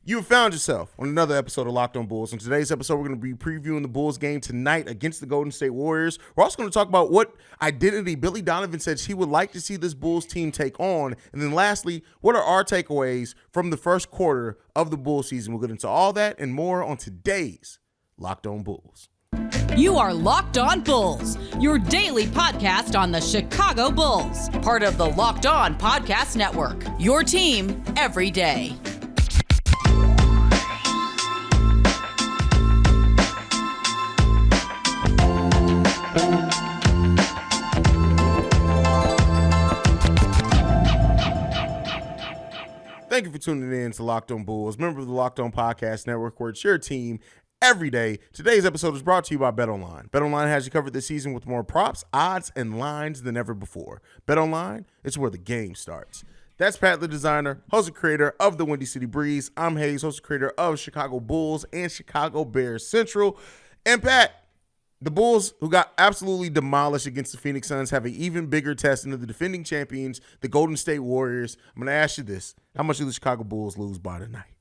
You have found yourself on another episode of Locked On Bulls. In today's episode, we're going to be previewing the Bulls game tonight against the Golden State Warriors. We're also going to talk about what identity Billy Donovan says he would like to see this Bulls team take on. And then lastly, what are our takeaways from the first quarter of the Bulls season? We'll get into all that and more on today's Locked On Bulls. You are Locked On Bulls, your daily podcast on the Chicago Bulls, part of the Locked On Podcast Network, your team every day. Thank you for tuning in to Locked On Bulls, member of the Locked On Podcast Network, where it's your team every day. Today's episode is brought to you by BetOnline. BetOnline has you covered this season with more props, odds, and lines than ever before. BetOnline, it's where the game starts. That's Pat, the designer, host and creator of the Windy City Breeze. I'm Haize, host and creator of Chicago Bulls and Chicago Bears Central. And Pat, the Bulls, who got absolutely demolished against the Phoenix Suns, have an even bigger test into the defending champions, the Golden State Warriors. I'm going to ask you this. How much do the Chicago Bulls lose by tonight?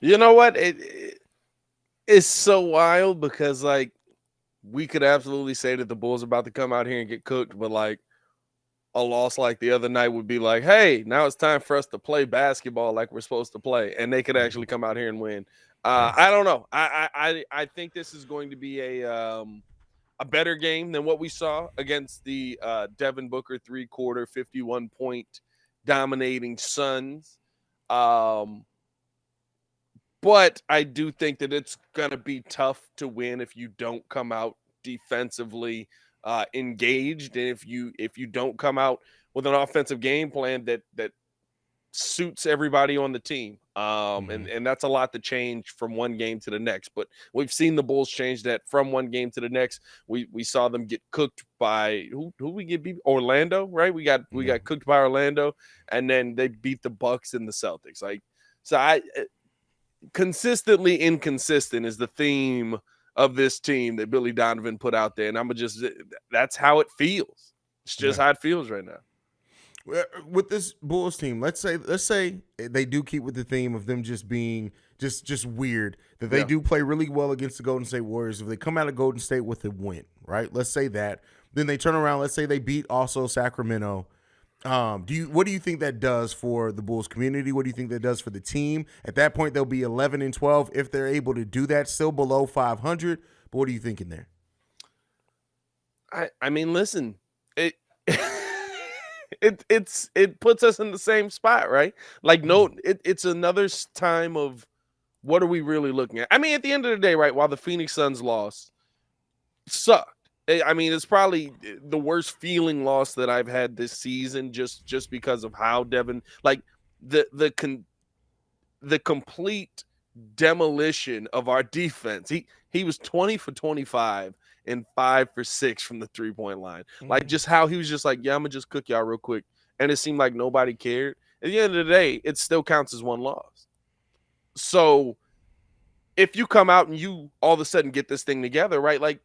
You know what? It's so wild because, like, we could absolutely say that the Bulls are about to come out here and get cooked, but, like, a loss like the other night would be like, hey, now it's time for us to play basketball like we're supposed to play, and they could actually come out here and win. I don't know. I think this is going to be a better game than what we saw against the Devin Booker 3-quarter 51-point dominating Suns. But I do think that it's going to be tough to win if you don't come out defensively engaged, and if you don't come out with an offensive game plan that suits everybody on the team. And that's a lot to change from one game to the next. But we've seen the Bulls change that from one game to the next. We saw them get cooked by who we get beat? Orlando, right? We got cooked by Orlando, and then they beat the Bucks and the Celtics. Consistently inconsistent is the theme of this team that Billy Donovan put out there, and that's how it feels. It's just how it feels right now. With this Bulls team, let's say they do keep with the theme of them just being just weird, that they do play really well against the Golden State Warriors. If they come out of Golden State with a win, right? Let's say that. Then they turn around, let's say they beat also Sacramento. What do you think that does for the Bulls community? What do you think that does for the team? At that point, they'll be 11-12 if they're able to do that, still below 500. But what are you thinking there? I mean, listen, it puts us in the same spot, right? Like, it's another time of what are we really looking at? I mean, at the end of the day, right, while the Phoenix Suns lost, sucked. I mean, it's probably the worst feeling loss that I've had this season, just because of how Devin, like the complete demolition of our defense. He was 20 for 25 and 5 for 6 from the 3-point line. Like, just how he was just like, yeah, I'm gonna just cook y'all real quick, and it seemed like nobody cared. At the end of the day, it still counts as one loss. So if you come out and you all of a sudden get this thing together, right? Like,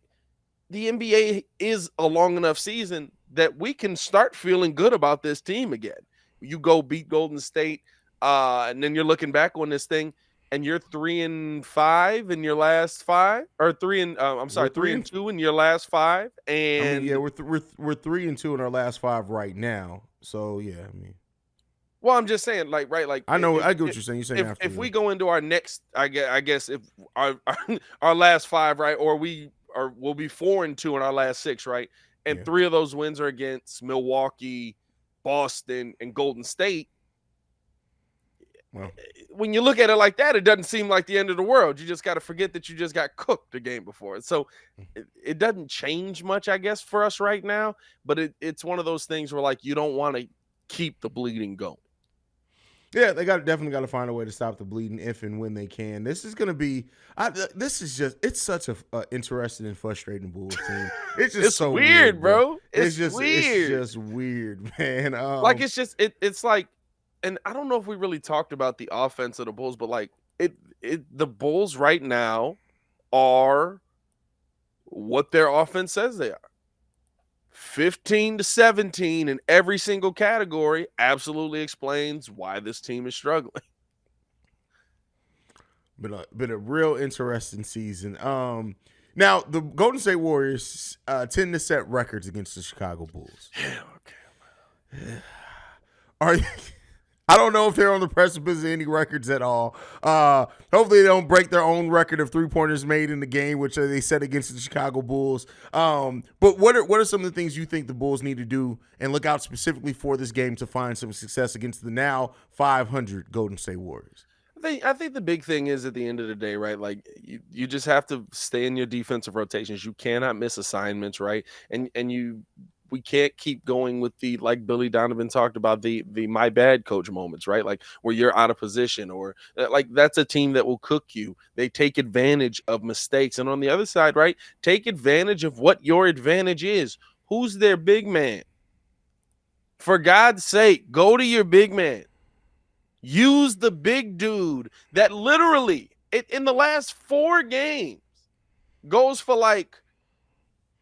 the NBA is a long enough season that we can start feeling good about this team again. You go beat Golden State, and then you're looking back on this thing, and you're 3-5 in your last 5, or 3-2 in your last 5. And we're 3-2 in our last 5 right now. So yeah, I mean, well, I'm just saying, like, right, like, I know, I get what you're saying. You're saying if we go into our next, I guess if our last 5, right, or we'll be 4-2 in our last 6, right? And 3 of those wins are against Milwaukee, Boston, and Golden State. Well, when you look at it like that, it doesn't seem like the end of the world. You just got to forget that you just got cooked the game before. So it doesn't change much, I guess, for us right now. But it's one of those things where, like, you don't want to keep the bleeding going. Yeah, they definitely got to find a way to stop the bleeding if and when they can. This is going to be it's such a interesting and frustrating Bulls team. It's just so weird, bro. It's weird. It's just weird, man. Like, it's just it's like, and I don't know if we really talked about the offense of the Bulls, but like the Bulls right now are what their offense says they are. 15-17 in every single category absolutely explains why this team is struggling. Been a real interesting season. Now the Golden State Warriors tend to set records against the Chicago Bulls. Yeah, okay. Are I don't know if they're on the precipice of any records at all. Hopefully they don't break their own record of 3-pointers made in the game, which they set against the Chicago Bulls. But what are some of the things you think the Bulls need to do and look out specifically for this game to find some success against the now 500 Golden State Warriors? I think the big thing is at the end of the day, right? Like you just have to stay in your defensive rotations. You cannot miss assignments, right? And we can't keep going with the, like Billy Donovan talked about, the my bad coach moments, right? Like where you're out of position, or like that's a team that will cook you. They take advantage of mistakes. And on the other side, right, take advantage of what your advantage is. Who's their big man? For God's sake, go to your big man. Use the big dude that literally in the last 4 games goes for like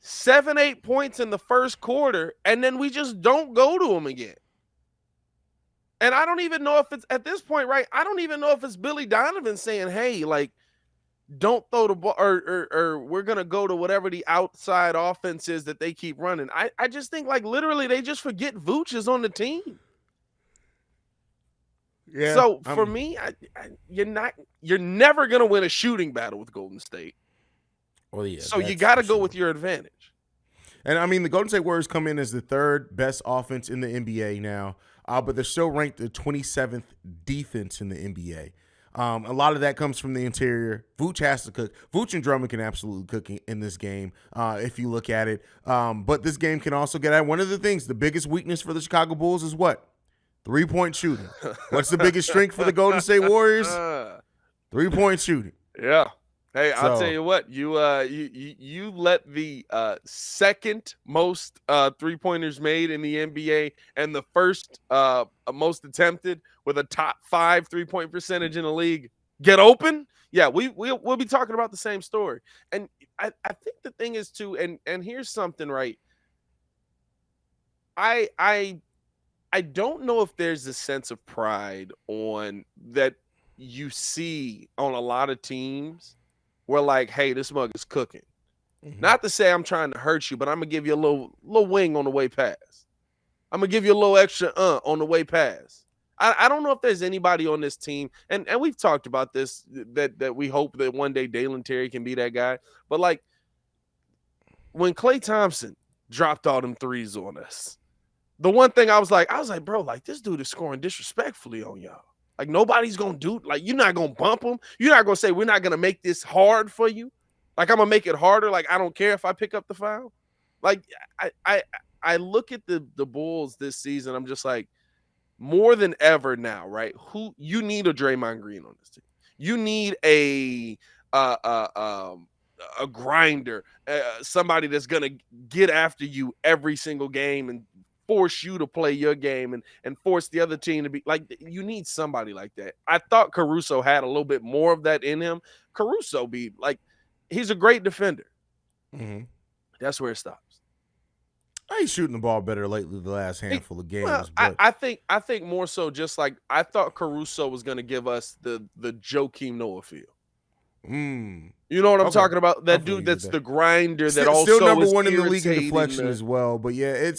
7-8 points in the first quarter, and then we just don't go to him again. And I don't even know if it's at this point, right? I don't even know if it's Billy Donovan saying, hey, like, don't throw the ball, or we're going to go to whatever the outside offense is that they keep running. I just think, like, literally they just forget Vooch is on the team. Yeah. So for me, you're never going to win a shooting battle with Golden State. Well, yeah, so you got to go with your advantage. And I mean, the Golden State Warriors come in as the 3rd best offense in the NBA now, but they're still ranked the 27th defense in the NBA. A lot of that comes from the interior. Vooch has to cook. Vooch and Drummond can absolutely cook in this game if you look at it. But this game can also get at one of the things. The biggest weakness for the Chicago Bulls is what? 3-point shooting. What's the biggest strength for the Golden State Warriors? 3-point shooting. Yeah. Hey, I'll tell you what, you let the second most 3-pointers made in the NBA and the first most attempted with a top 5 3-point percentage in the league get open. Yeah, we'll be talking about the same story. And I think the thing is too, and here's something, right? I don't know if there's a sense of pride on that you see on a lot of teams. We're like, hey, this mug is cooking. Mm-hmm. Not to say I'm trying to hurt you, but I'm going to give you a little wing on the way past. I'm going to give you a little extra on the way past. I don't know if there's anybody on this team, and we've talked about this, that we hope that one day Dalen Terry can be that guy. But, like, when Klay Thompson dropped all them threes on us, the one thing I was like, bro, like, this dude is scoring disrespectfully on y'all. Like, nobody's going to do, like, you're not going to bump him. You're not going to say, we're not going to make this hard for you. Like, I'm going to make it harder. Like, I don't care if I pick up the foul. Like, I look at the Bulls this season. I'm just like, more than ever now, right? Who you need a Draymond Green on this team. You need a grinder, somebody that's going to get after you every single game and force you to play your game and force the other team to be like, you need somebody like that. I thought Caruso had a little bit more of that in him. Caruso he's a great defender. Mm-hmm. That's where it stops. He's shooting the ball better lately the last handful of games. Well, but I think more so just like I thought Caruso was going to give us the Joakim Noah feel. You know what I'm talking about? That dude that's the grinder that also still number is 1 in the league in deflection as well. But yeah,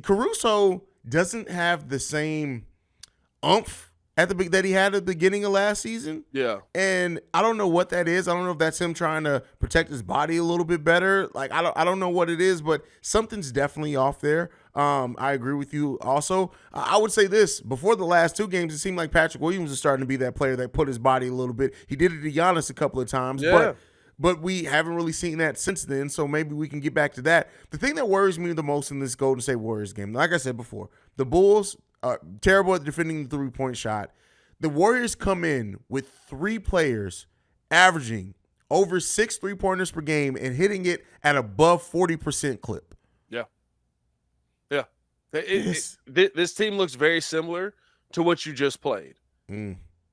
Caruso doesn't have the same oomph that he had at the beginning of last season. Yeah. And I don't know what that is. I don't know if that's him trying to protect his body a little bit better. Like, I don't know what it is, but something's definitely off there. I agree with you also. I would say this. Before the last 2 games, it seemed like Patrick Williams was starting to be that player that put his body a little bit. He did it to Giannis a couple of times. Yeah. But we haven't really seen that since then, so maybe we can get back to that. The thing that worries me the most in this Golden State Warriors game, like I said before, the Bulls are terrible at defending the 3-point shot. The Warriors come in with 3 players averaging over 6 3-pointers per game and hitting it at above 40% clip. Yeah. Yeah. This team looks very similar to what you just played.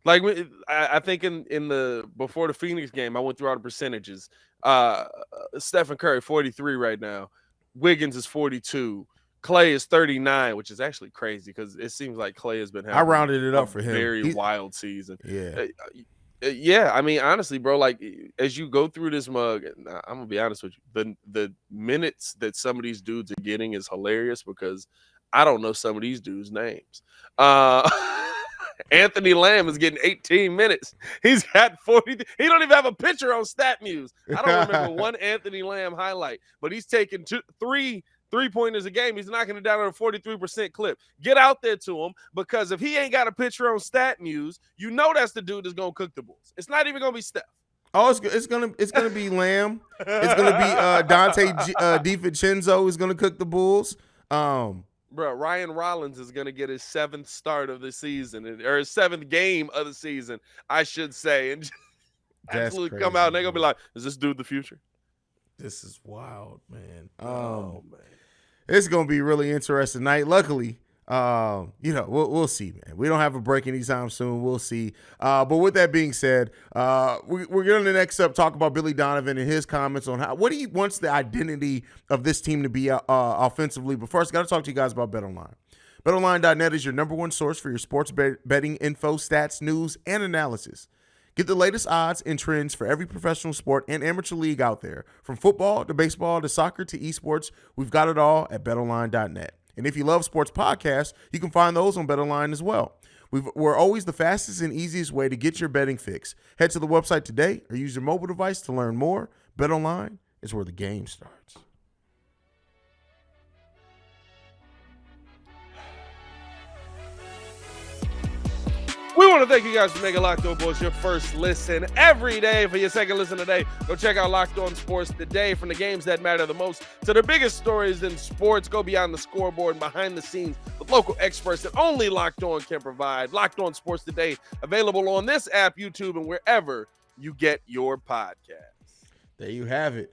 Like, I think in the before the Phoenix game, I went through all the percentages. Stephen Curry, 43 right now. Wiggins is 42. Klay is 39, which is actually crazy because it seems like Klay has been having I rounded it up for him. Very wild season. Yeah. Yeah, I mean, honestly, bro, like as you go through this mug, and I'm gonna be honest with you, the minutes that some of these dudes are getting is hilarious because I don't know some of these dudes' names. Uh Anthony Lamb is getting 18 minutes. He's got 40. He don't even have a picture on StatMuse. I don't remember one Anthony Lamb highlight, but he's taking three-pointers a game. He's knocking it down at a 43% clip. Get out there to him, because if he ain't got a picture on StatMuse, you know that's the dude that's gonna cook the Bulls. It's not even gonna be Steph. Oh, it's gonna be Lamb. It's gonna be Dante DiVincenzo is gonna cook the Bulls. Bro, Ryan Rollins is gonna get his 7th start of the season, or his 7th game of the season, I should say, and absolutely crazy, come out and they're gonna be like, "Is this dude the future?" This is wild, man. Oh man. It's gonna be a really interesting night. Luckily, we'll see, man. We don't have a break anytime soon. We'll see. But with that being said, we're going to next up talk about Billy Donovan and his comments on what he wants the identity of this team to be offensively. But first, got to talk to you guys about BetOnline. BetOnline.net is your number one source for your sports betting info, stats, news, and analysis. Get the latest odds and trends for every professional sport and amateur league out there. From football to baseball to soccer to esports, we've got it all at BetOnline.net. And if you love sports podcasts, you can find those on BetOnline as well. We're always the fastest and easiest way to get your betting fix. Head to the website today or use your mobile device to learn more. BetOnline is where the game starts. We want to thank you guys for making Locked On Bulls your first listen every day. For your second listen today, go check out Locked On Sports Today. From the games that matter the most to the biggest stories in sports, go beyond the scoreboard and behind the scenes with local experts that only Locked On can provide. Locked On Sports Today, available on this app, YouTube, and wherever you get your podcasts. There you have it.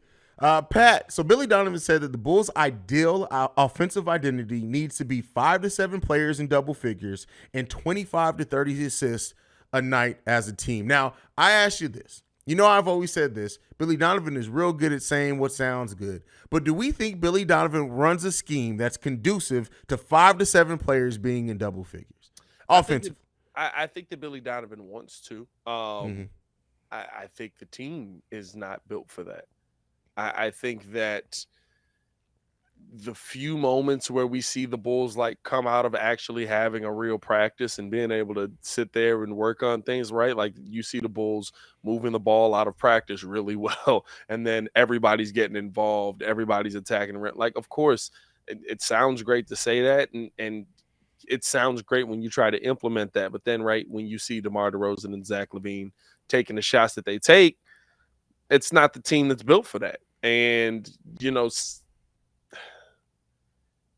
Pat, so Billy Donovan said that the Bulls' ideal offensive identity needs to be 5 to 7 players in double figures and 25 to 30 assists a night as a team. Now, I ask you this. You know, I've always said this. Billy Donovan is real good at saying what sounds good. But do we think Billy Donovan runs a scheme that's conducive to 5 to 7 players being in double figures? Offensive. I think that Billy Donovan wants to. I think the team is not built for that. I think that the few moments where we see the Bulls like come out of actually having a real practice and being able to sit there and work on things, right? Like you see the Bulls moving the ball out of practice really well, and then everybody's getting involved, everybody's attacking. Like, of course, it sounds great to say that, and it sounds great when you try to implement that. But then, right, when you see DeMar DeRozan and Zach LaVine taking the shots that they take, it's not the team that's built for that. And, you know,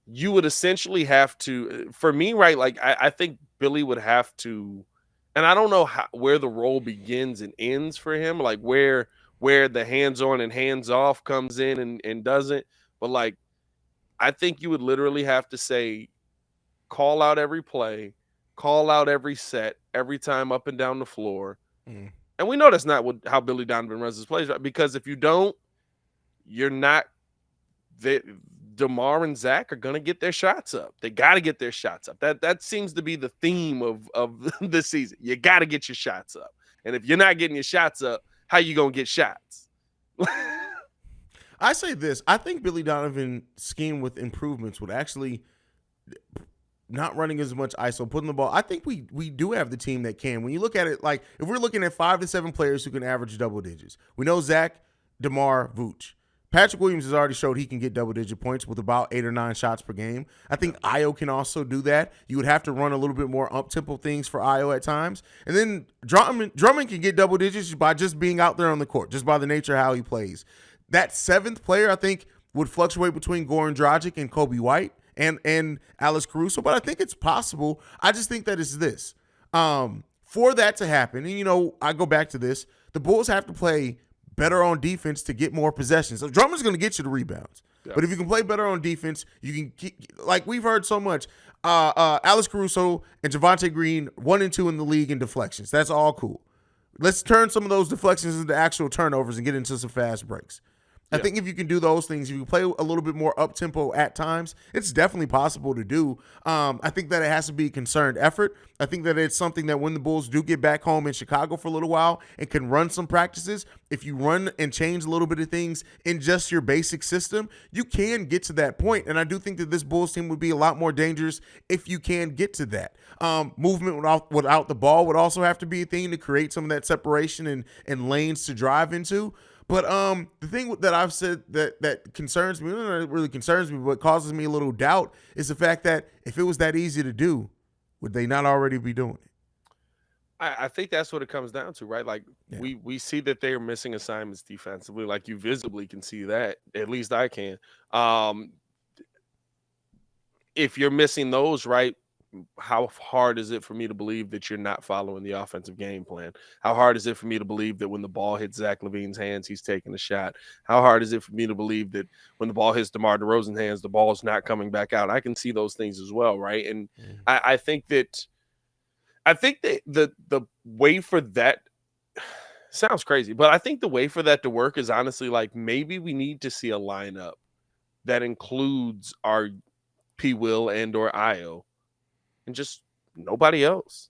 you would essentially have to, for me, right, like I think Billy would have to, and I don't know where the role begins and ends for him, like where the hands-on and hands-off comes in and doesn't. But, like, I think you would literally have to say, call out every play, call out every set, every time up and down the floor. And we know that's not how Billy Donovan runs his plays, right? Because if you don't, you're not – DeMar and Zach are going to get their shots up. They got to get their shots up. That seems to be the theme of this season. You got to get your shots up. And if you're not getting your shots up, how you going to get shots? I say this. I think Billy Donovan's scheme with improvements would actually – not running as much ISO, putting the ball. I think we do have the team that can. When you look at it, like if we're looking at 5 to 7 players who can average double digits, we know Zach, DeMar, Vooch. Patrick Williams has already showed he can get double-digit points with about 8 or 9 shots per game. I think Ayo can also do that. You would have to run a little bit more up-tempo things for Ayo at times. And then Drummond can get double digits by just being out there on the court, just by the nature of how he plays. That 7th player, I think, would fluctuate between Goran Dragic and Kobe White and Alex Caruso, but I think it's possible. I just think that it's this. For that to happen, and, you know, I go back to this, the Bulls have to play better on defense to get more possessions. So Drummond's going to get you the rebounds. Yeah. But if you can play better on defense, you can keep, like we've heard so much, Alex Caruso and Javonte Green 1 and 2 in the league in deflections. That's all cool. Let's turn some of those deflections into actual turnovers and get into some fast breaks. I think if you can do those things, if you play a little bit more up tempo at times, it's definitely possible to do. I think that it has to be a concerned effort. I think that it's something that when the Bulls do get back home in Chicago for a little while and can run some practices, if you run and change a little bit of things in just your basic system, you can get to that point. And I do think that this Bulls team would be a lot more dangerous if you can get to that. Movement without the ball would also have to be a thing to create some of that separation and lanes to drive into. But the thing that I've said that concerns me, not really concerns me, but causes me a little doubt is the fact that if it was that easy to do, would they not already be doing it? I think that's what it comes down to, right? Like Yeah. we see that they're missing assignments defensively. Like you visibly can see that. At least I can. If you're missing those, right? How hard is it for me to believe that you're not following the offensive game plan? How hard is it for me to believe that when the ball hits Zach LaVine's hands, he's taking a shot? How hard is it for me to believe that when the ball hits DeMar DeRozan's hands, the ball's not coming back out? I can see those things as well, right? And I think that the way for that sounds crazy, but I think the way for that to work is honestly like maybe we need to see a lineup that includes our P. Will and or Io and just nobody else.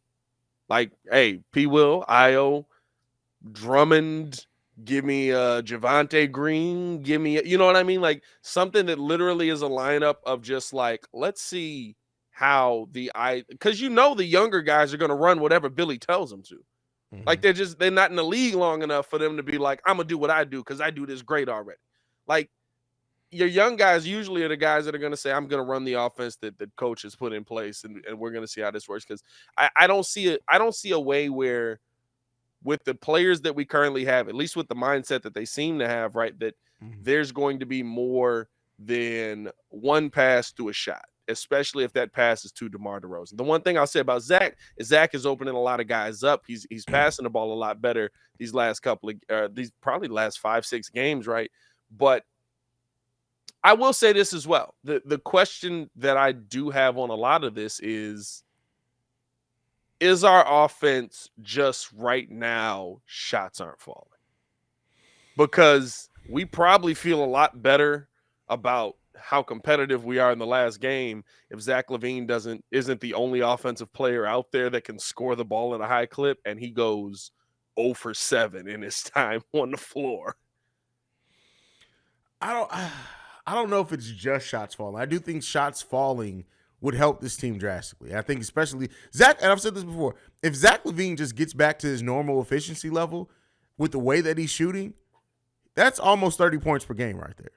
Like, hey, P. Will, Io, Drummond, give me Javante Green, give me, you know what I mean? Like something that literally is a lineup of just like, let's see how because the younger guys are going to run whatever Billy tells them to. Like they're not in the league long enough for them to be like, I'm gonna do what I do because I do this great already. Like your young guys usually are the guys that are going to say, I'm going to run the offense that the coach has put in place, and we're going to see how this works. Because I don't see a way where with the players that we currently have, at least with the mindset that they seem to have, right, that there's going to be more than one pass to a shot, especially if that pass is to DeMar DeRozan. The one thing I'll say about Zach is Zach is opening a lot of guys up. He's passing the ball a lot better these last couple of these probably last 5-6 games, right? But I will say this as well. The question that I do have on a lot of this is our offense just right now shots aren't falling? Because we probably feel a lot better about how competitive we are in the last game if Zach LaVine isn't the only offensive player out there that can score the ball at a high clip and he goes 0 for 7 in his time on the floor. I don't know if it's just shots falling. I do think shots falling would help this team drastically. I think especially Zach, and I've said this before, if Zach LaVine just gets back to his normal efficiency level with the way that he's shooting, that's almost 30 points per game right there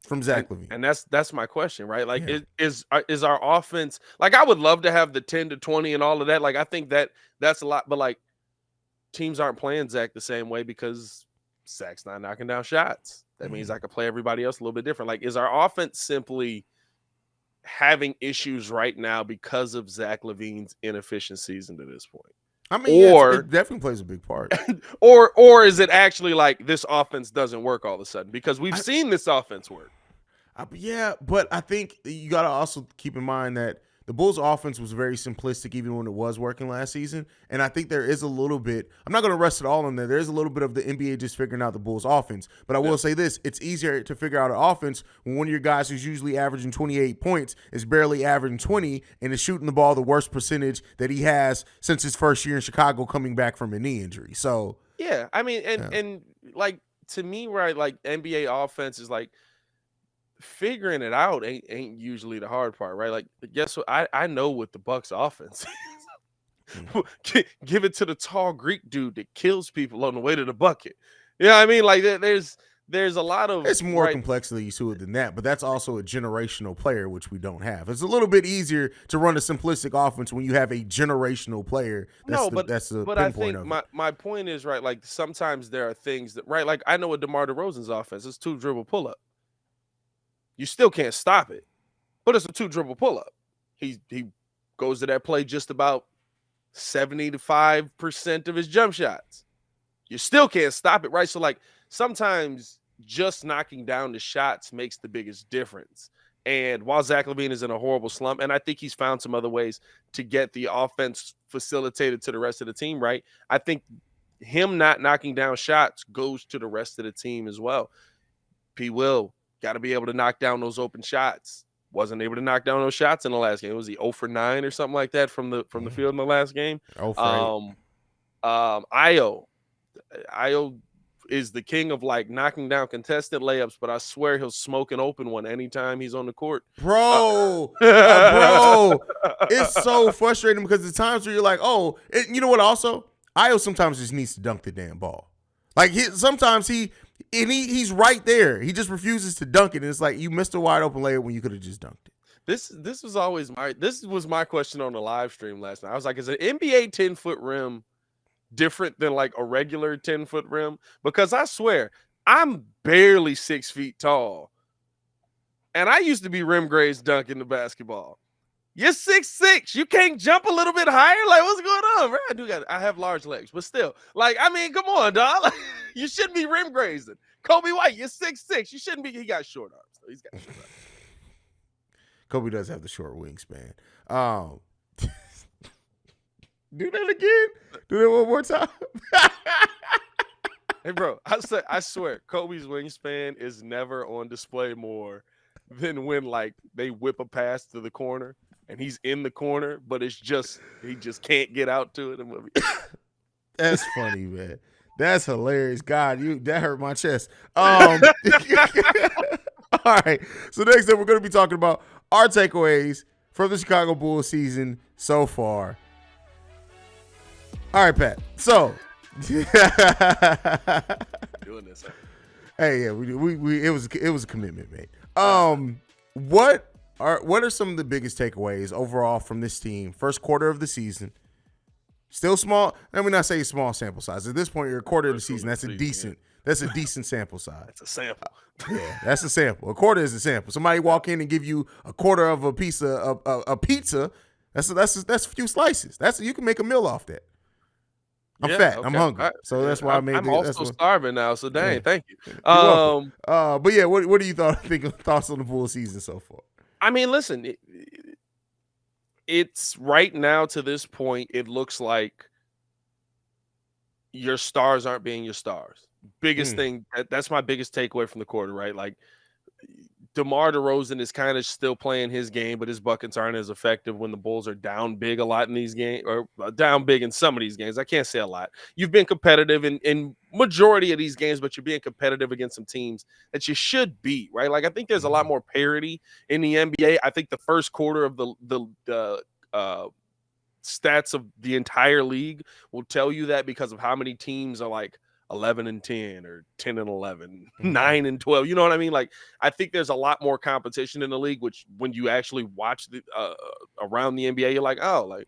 from Zach LaVine. And that's my question, right? Like, is our offense, like, I would love to have the 10 to 20 and all of that. Like, I think that's a lot, but like teams aren't playing Zach the same way because Zach's not knocking down shots. That means I could play everybody else a little bit different. Like, is our offense simply having issues right now because of Zach LaVine's inefficient season to this point? I mean, it definitely plays a big part. or is it actually like this offense doesn't work all of a sudden? Because we've seen this offense work. Yeah, but I think you got to also keep in mind that the Bulls' offense was very simplistic even when it was working last season. And I think there is a little bit – I'm not going to rest it all in there. There's a little bit of the NBA just figuring out the Bulls' offense. But I will say this. It's easier to figure out an offense when one of your guys who's usually averaging 28 points is barely averaging 20 and is shooting the ball the worst percentage that he has since his first year in Chicago coming back from a knee injury. So – yeah, I mean, and like to me, right, like NBA offense is like – figuring it out ain't usually the hard part, right? Like, guess what? I know what the Bucks offense is. Give it to the tall Greek dude that kills people on the way to the bucket. Yeah, I mean, like there's a lot of it's more complexity to it than that, but that's also a generational player, which we don't have. It's a little bit easier to run a simplistic offense when you have a generational player. That's the but I think my point is, right, like sometimes there are things that, right, like I know what DeMar DeRozan's offense is 2 dribble pull up. You still can't stop it, but it's a 2 dribble pull up. He goes to that play just about 75% of his jump shots. You still can't stop it, right? So like sometimes just knocking down the shots makes the biggest difference. And while Zach LaVine is in a horrible slump, and I think he's found some other ways to get the offense facilitated to the rest of the team, right? I think him not knocking down shots goes to the rest of the team as well. P. Will got to be able to knock down those open shots. Wasn't able to knock down those shots in the last game. Was he 0 for 9 or something like that from the field in the last game? 0 for 8. Io is the king of like knocking down contested layups, but I swear he'll smoke an open one anytime he's on the court. Bro, it's so frustrating because the times where you're like, oh, you know what? Also, Io sometimes just needs to dunk the damn ball. Like sometimes he's right there. He just refuses to dunk it, and it's like you missed a wide open layup when you could have just dunked it. This was my question on the live stream last night. I was like, is an NBA 10-foot rim different than like a regular 10-foot rim? Because I swear I'm barely 6 feet tall, and I used to be rim grades dunking the basketball. You're 6'6". You can't jump a little bit higher? Like, what's going on, bro? I have large legs, but still, like, I mean, come on, dog. Like, you shouldn't be rim grazing. Kobe White, you're 6'6". You shouldn't be. He got short arms. So he's got short arms. Kobe does have the short wingspan. Do that again. Do that one more time. Hey, bro, I swear, Kobe's wingspan is never on display more than when like they whip a pass to the corner and he's in the corner, but it's just he just can't get out to it. That's funny, man. That's hilarious. God, that hurt my chest. All right. So next up, we're going to be talking about our takeaways from the Chicago Bulls season so far. All right, Pat. So, doing this. Hey, yeah, we it was a commitment, mate. What are some of the biggest takeaways overall from this team? First quarter of the season, still small. Let me not say small sample size. At this point, you're a quarter of the season. That's a decent sample size. That's a sample. Yeah, that's a sample. A quarter is a sample. Somebody walk in and give you a quarter of a piece of a pizza. That's a few slices. You can make a meal off that. I'm fat. Okay. I'm hungry. So that's why I made. I'm also starving now. So dang, yeah. Thank you. But yeah, what do you thoughts on the Bulls season so far? I mean, listen, it's right now to this point. It looks like your stars aren't being your stars. Biggest thing. That's my biggest takeaway from the quarter. Right, like DeMar DeRozan is kind of still playing his game, but his buckets aren't as effective when the Bulls are down big a lot in these games, or down big in some of these games. I can't say a lot. You've been competitive in majority of these games, but you're being competitive against some teams that you should beat, right? Like, I think there's a lot more parity in the NBA. I think the first quarter of the stats of the entire league will tell you that because of how many teams are like 11-10 or 10-11, 9-12. You know what I mean? Like, I think there's a lot more competition in the league, which when you actually watch the around the NBA, you're like, oh, like,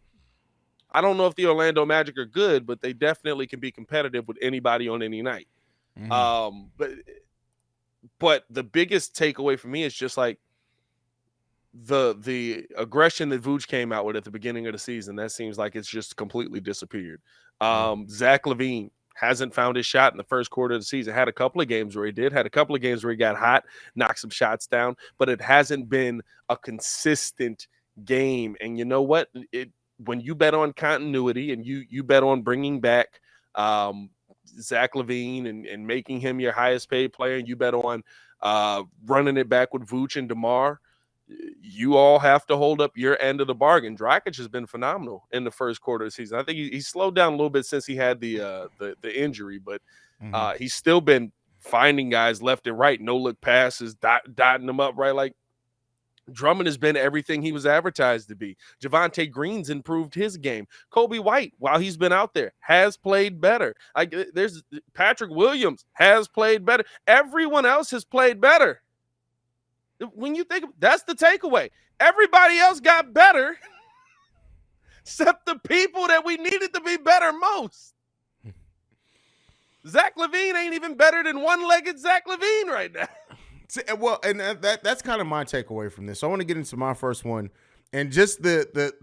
I don't know if the Orlando Magic are good, but they definitely can be competitive with anybody on any night. But the biggest takeaway for me is just like the aggression that Vooch came out with at the beginning of the season. That seems like it's just completely disappeared. Zach LaVine hasn't found his shot in the first quarter of the season. Had a couple of games where he did. Had a couple of games where he got hot, knocked some shots down, but it hasn't been a consistent game. And you know what? When you bet on continuity and you bet on bringing back Zach LaVine and making him your highest paid player, and you bet on running it back with Vooch and DeMar, you all have to hold up your end of the bargain. Dragic has been phenomenal in the first quarter of the season. I think he slowed down a little bit since he had the injury, but he's still been finding guys left and right, no look passes, dotting them up, right? Like, Drummond has been everything he was advertised to be. Javonte Green's improved his game. Kobe White, while he's been out there, has played better. Like, there's Patrick Williams has played better. Everyone else has played better. When you think that's the takeaway, everybody else got better except the people that we needed to be better most. Zach LaVine ain't even better than one-legged Zach LaVine right now. Well, and that's kind of my takeaway from this. So I want to get into my first one, and just the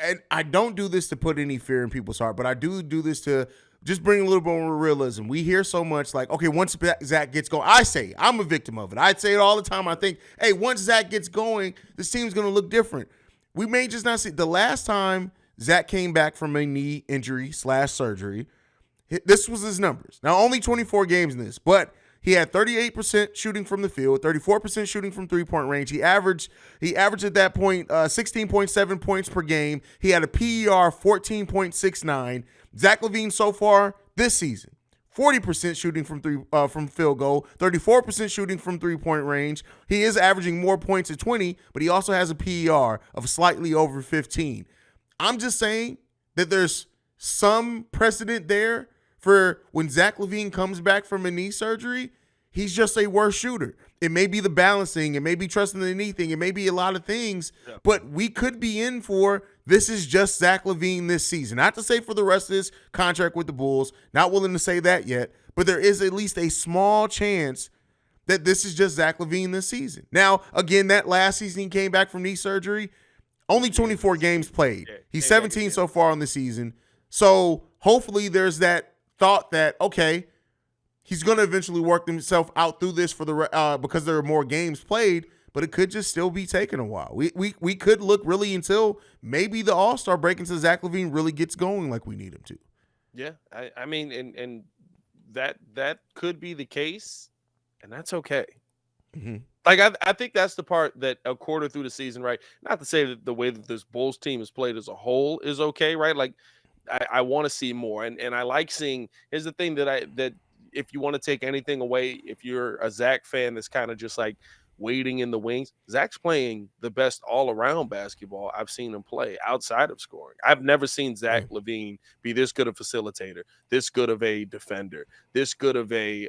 and I don't do this to put any fear in people's heart, but I do this to just bring a little bit more realism. We hear so much like, okay, once Zach gets going, I'm a victim of it. I'd say it all the time. I think, hey, once Zach gets going, this team's going to look different. We may just not see. The last time Zach came back from a knee injury / surgery, this was his numbers. Now, only 24 games in this, but He had 38% shooting from the field, 34% shooting from three-point range. He averaged at that point 16.7 points per game. He had a PER 14.69. Zach LaVine so far this season, 40% shooting from field goal, 34% shooting from three-point range. He is averaging more points at 20, but he also has a PER of slightly over 15. I'm just saying that there's some precedent there for when Zach LaVine comes back from a knee surgery, he's just a worse shooter. It may be the balancing, it may be trusting the knee thing, it may be a lot of things, but we could be in for this is just Zach LaVine this season. Not to say for the rest of his contract with the Bulls, not willing to say that yet, but there is at least a small chance that this is just Zach LaVine this season. Now, again, that last season he came back from knee surgery, only 24 games played. He's 17 so far on the season. So hopefully there's that thought that, okay, he's going to eventually work himself out through this for the because there are more games played, but it could just still be taking a while. We could look really until maybe the All-Star break until Zach LaVine really gets going like we need him to. Yeah, I mean, and that could be the case, and that's okay. Mm-hmm. Like, I think that's the part that a quarter through the season, right? Not to say that the way that this Bulls team is played as a whole is okay, right? Like, I want to see more, and I like seeing. Here's the thing that if you want to take anything away, if you're a Zach fan that's kind of just like waiting in the wings, Zach's playing the best all-around basketball I've seen him play outside of scoring. I've never seen Zach LaVine be this good a facilitator, this good of a defender, this good of a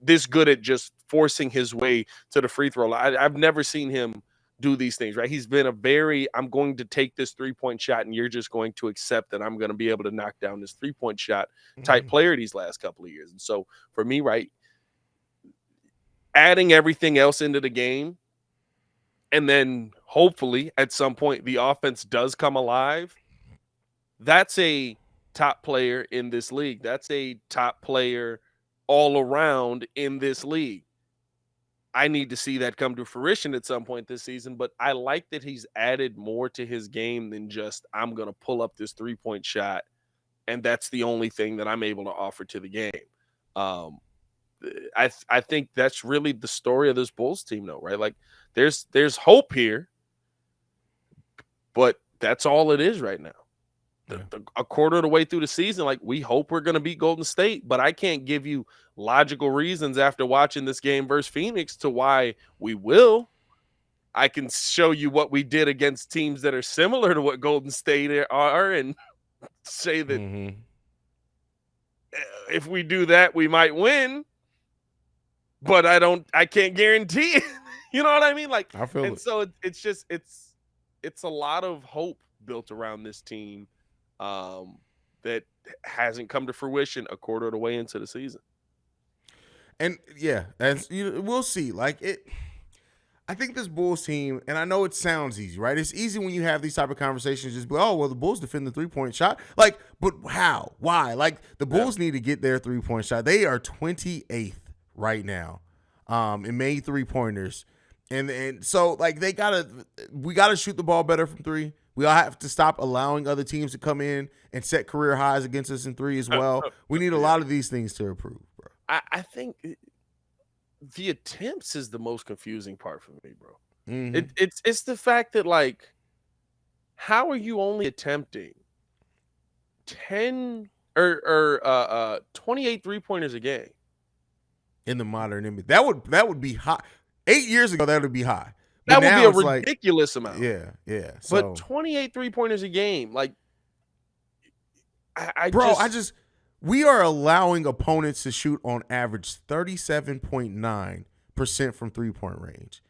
this good at just forcing his way to the free throw line. I've never seen him do these things, right? He's been I'm going to take this three-point shot and you're just going to accept that I'm going to be able to knock down this three-point shot type player these last couple of years. And so for me, right, adding everything else into the game, and then hopefully at some point the offense does come alive, that's a top player in this league. That's a top player all around in this league. I need to see that come to fruition at some point this season, but I like that he's added more to his game than just I'm going to pull up this three-point shot and that's the only thing that I'm able to offer to the game. I think that's really the story of this Bulls team, though, right? Like there's hope here, but that's all it is right now. A quarter of the way through the season, like we hope we're going to beat Golden State, but I can't give you logical reasons after watching this game versus Phoenix to why we will. I can show you what we did against teams that are similar to what Golden State are and say that if we do that, we might win, but I can't guarantee it. You know what I mean? Like, I feel it. So it's just, it's a lot of hope built around this team that hasn't come to fruition a quarter of the way into the season. And yeah, we'll see. Like I think this Bulls team, and I know it sounds easy, right? It's easy when you have these type of conversations, just be, oh, well, the Bulls defend the three-point shot. Like, but how? Why? Like, the Bulls need to get their three-point shot. They are 28th right now in made three-pointers. And so, like, we got to shoot the ball better from three. We all have to stop allowing other teams to come in and set career highs against us in three as well. We need a lot of these things to improve, bro. I think the attempts is the most confusing part for me, bro. Mm-hmm. It's the fact that, like, how are you only attempting 10 or 28 three-pointers a game In the modern NBA. That would be high. 8 years ago, that would be high. That would be a ridiculous amount. Yeah. But 28 three-pointers a game, like, we are allowing opponents to shoot on average 37.9% from three-point range.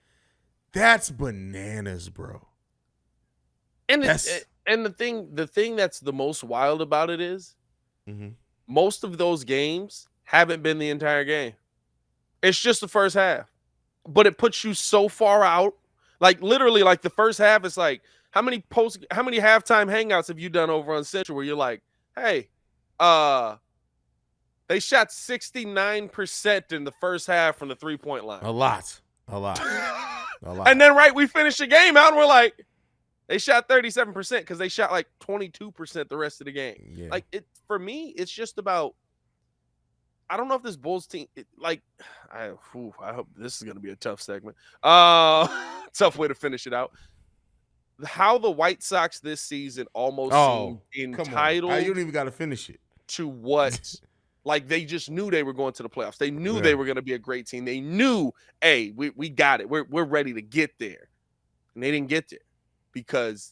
That's bananas, bro. And the thing that's the most wild about it is most of those games haven't been the entire game. It's just the first half. But it puts you so far out. Like literally, like the first half is like, how many halftime hangouts have you done over on Central where you're like, hey, they shot 69% in the first half from the three-point line. A lot. And then we finished the game out and we're like, they shot 37% because they shot like 22% the rest of the game. Yeah. Like for me, it's just about I don't know if this Bulls team I hope this is gonna be a tough segment. Tough way to finish it out. How the White Sox this season almost seemed come on. You entitled don't even got to finish it. to what, like they just knew they were going to the playoffs. They knew they were going to be a great team. They knew, hey, we got it. We're ready to get there, and they didn't get there because,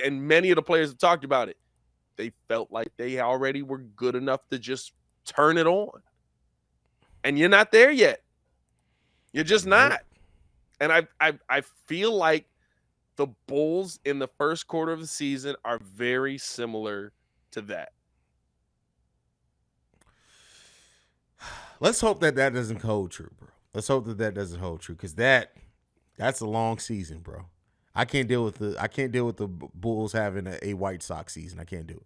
and many of the players have talked about it. They felt like they already were good enough to just turn it on, and you're not there yet. You're just not. And I feel like the Bulls in the first quarter of the season are very similar to that. Let's hope that doesn't hold true, bro. Let's hope that doesn't hold true, because that's a long season, bro. I can't deal with the Bulls having a White Sox season. I can't do it.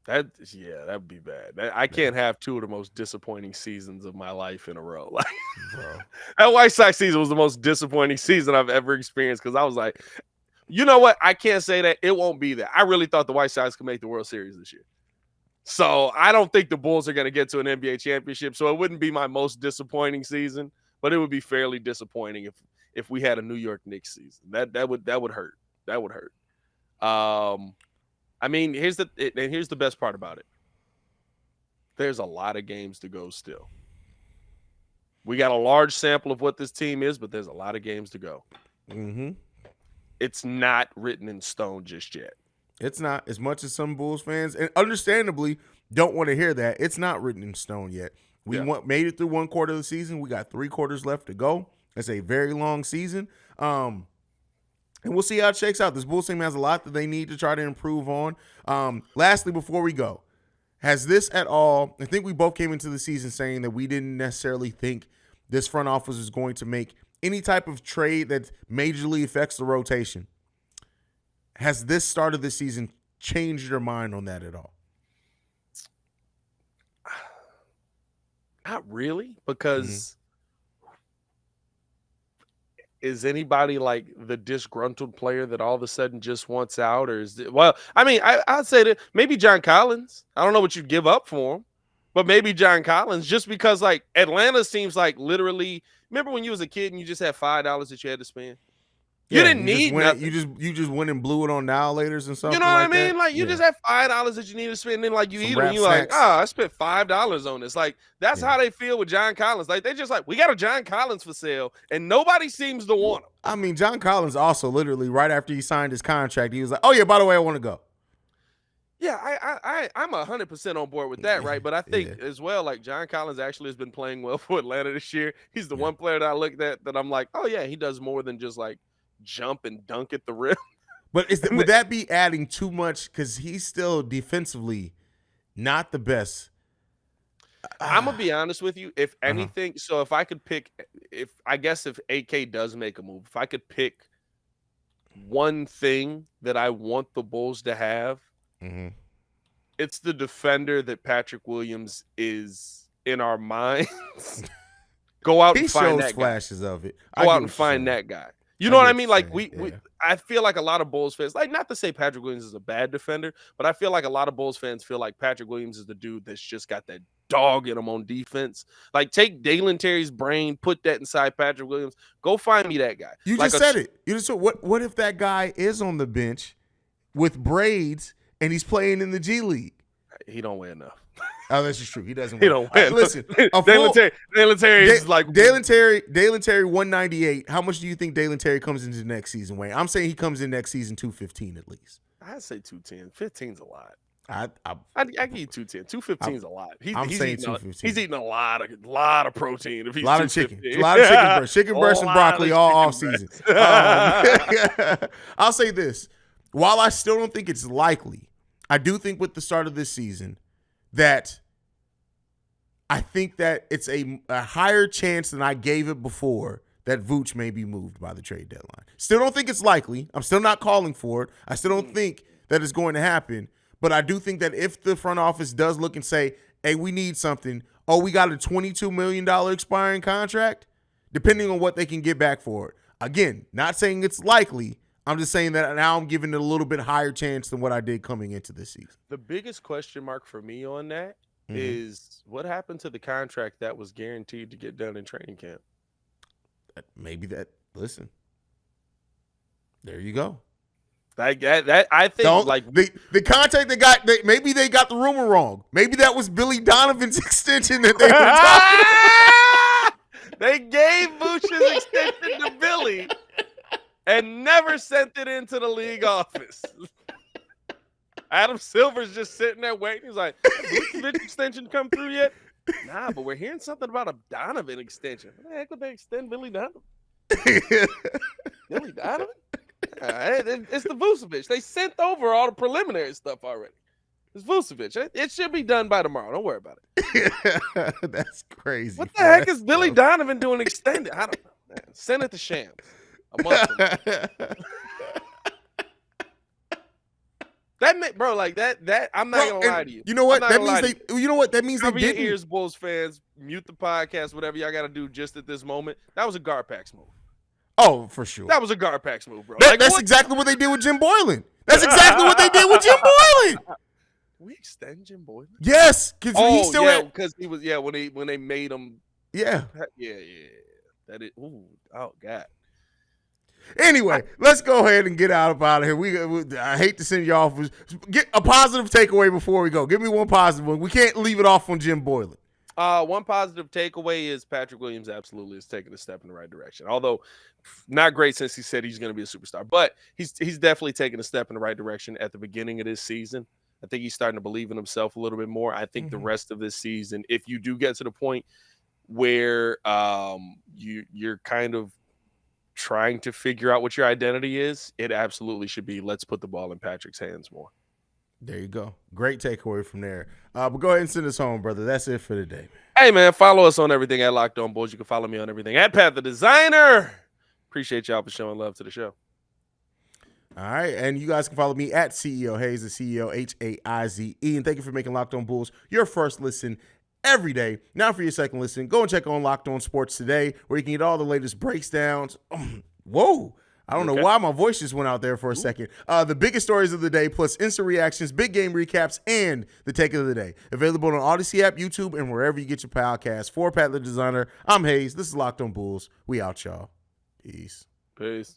That'd be bad. I can't have two of the most disappointing seasons of my life in a row. Like, Bro. That White Sox season was the most disappointing season I've ever experienced, because I was like, you know what? I can't say that. It won't be that. I really thought the White Sox could make the World Series this year. So I don't think the Bulls are going to get to an NBA championship. So it wouldn't be my most disappointing season, but it would be fairly disappointing if we had a New York Knicks season. That would hurt. That would hurt. I mean, here's the best part about it. There's a lot of games to go still. We got a large sample of what this team is, but there's a lot of games to go. Mm-hmm. It's not written in stone just yet. It's not. As much as some Bulls fans, and understandably, don't want to hear that, it's not written in stone yet. We made it through one quarter of the season. We got 3 quarters left to go. It's a very long season. And we'll see how it shakes out. This Bulls team has a lot that they need to try to improve on. Lastly, before we go, has this at all, I think we both came into the season saying that we didn't necessarily think this front office is going to make any type of trade that majorly affects the rotation. Has this start of the season changed your mind on that at all? Not really, because is anybody like the disgruntled player that all of a sudden just wants out? Or is it, well, I mean, I'd say that maybe John Collins. I don't know what you'd give up for him, but maybe John Collins, just because like Atlanta seems like literally, remember when you was a kid and you just had $5 that you had to spend? You didn't need nothing. You just went and blew it on now laters and something. You know what like I mean? that? Like you just have $5 that you need to spend, and then like you Some eat them, and you're snacks. like, I spent $5 on this. Like that's how they feel with John Collins. Like they just like, we got a John Collins for sale, and nobody seems to want him. I mean, John Collins also literally right after he signed his contract, he was like, "Oh yeah, by the way, I want to go." Yeah, I'm 100% on board with that, right? But I think as well, like John Collins actually has been playing well for Atlanta this year. He's the one player that I looked at that I'm like, oh yeah, he does more than just like jump and dunk at the rim. But would that be adding too much? Because he's still defensively not the best. I'm gonna be honest with you. If anything, so if I could pick, if AK does make a move, if I could pick one thing that I want the Bulls to have, it's the defender that Patrick Williams is in our minds. Go out and find that guy. Flashes of it. Go out and find that guy. You know what I mean? Like I feel like a lot of Bulls fans, like not to say Patrick Williams is a bad defender, but I feel like a lot of Bulls fans feel like Patrick Williams is the dude that's just got that dog in him on defense. Like take Dalen Terry's brain, put that inside Patrick Williams. Go find me that guy. You just said it. You just said what if that guy is on the bench with braids and he's playing in the G League? He don't weigh enough. Oh, that's just true. He doesn't. He don't weigh enough. Listen, Dalen Terry is like Dalen Terry 198. How much do you think Dalen Terry comes into next season, Wayne? I'm saying he comes in next season 215 at least. I'd say 210. 15's a lot. I give you 210. 215 is a lot. He's saying eating 215. He's eating a lot of protein. If he's a lot of chicken. A lot of chicken breast. Chicken breast and broccoli all off season. I'll say this. While I still don't think it's likely, I do think with the start of this season that I think that it's a higher chance than I gave it before that Vooch may be moved by the trade deadline. Still don't think it's likely. I'm still not calling for it. I still don't think that it's going to happen. But I do think that if the front office does look and say, hey, we need something. Oh, we got a $22 million expiring contract, depending on what they can get back for it. Again, not saying it's likely. I'm just saying that now I'm giving it a little bit higher chance than what I did coming into this season. The biggest question mark for me on that is what happened to the contract that was guaranteed to get done in training camp? Listen, there you go. Like that I think the contract maybe they got the rumor wrong. Maybe that was Billy Donovan's extension that they were talking about. They gave Bush's extension to Billy and never sent it into the league office. Adam Silver's just sitting there waiting. He's like, Vucevic extension come through yet? Nah, but we're hearing something about a Donovan extension. What the heck would they extend Billy Donovan? Billy Donovan? It's the Vucevic. They sent over all the preliminary stuff already. It's Vucevic. It should be done by tomorrow. Don't worry about it. That's crazy. What the heck is Billy Donovan doing extended? I don't know. Man. Send it to Shams. A month from now. I'm not gonna lie to you. You know what? That means Cover your ears, Bulls fans. Mute the podcast, whatever y'all gotta do just at this moment. That was a Garpax move. Oh, for sure. That was a Garpax move, bro. That's exactly what they did with Jim Boylan. That's exactly what they did with Jim Boylan. We extend Jim Boylan? Yes, because he still had. Because he was when they made him. Yeah. That is. Ooh, oh God. Anyway, let's go ahead and get out of here. I hate to send you off. Get a positive takeaway before we go. Give me one positive one. We can't leave it off on Jim Boylan. One positive takeaway is Patrick Williams absolutely is taking a step in the right direction. Although not great since he said he's going to be a superstar, but he's definitely taking a step in the right direction at the beginning of this season. I think he's starting to believe in himself a little bit more. I think the rest of this season, if you do get to the point where you're kind of trying to figure out what your identity is, it absolutely should be let's put the ball in Patrick's hands more. There you go. Great takeaway from there. But go ahead and send us home, brother. That's it for today. Hey, man, follow us on everything at Locked On Bulls. You can follow me on everything at Pat the Designer. Appreciate y'all for showing love to the show. All right, and you guys can follow me at CEO Haize, the CEO Haize. And thank you for making Locked On Bulls your first listen every day. Now for your second listen, go and check on Locked On Sports Today, where you can get all the latest breakdowns. Whoa. I don't know why my voice just went out there for a second. The biggest stories of the day, plus instant reactions, big game recaps, and the take of the day. Available on Odyssey app, YouTube, and wherever you get your podcasts. For Pat the Designer, I'm Haize. This is Locked On Bulls. We out, y'all. Peace. Peace.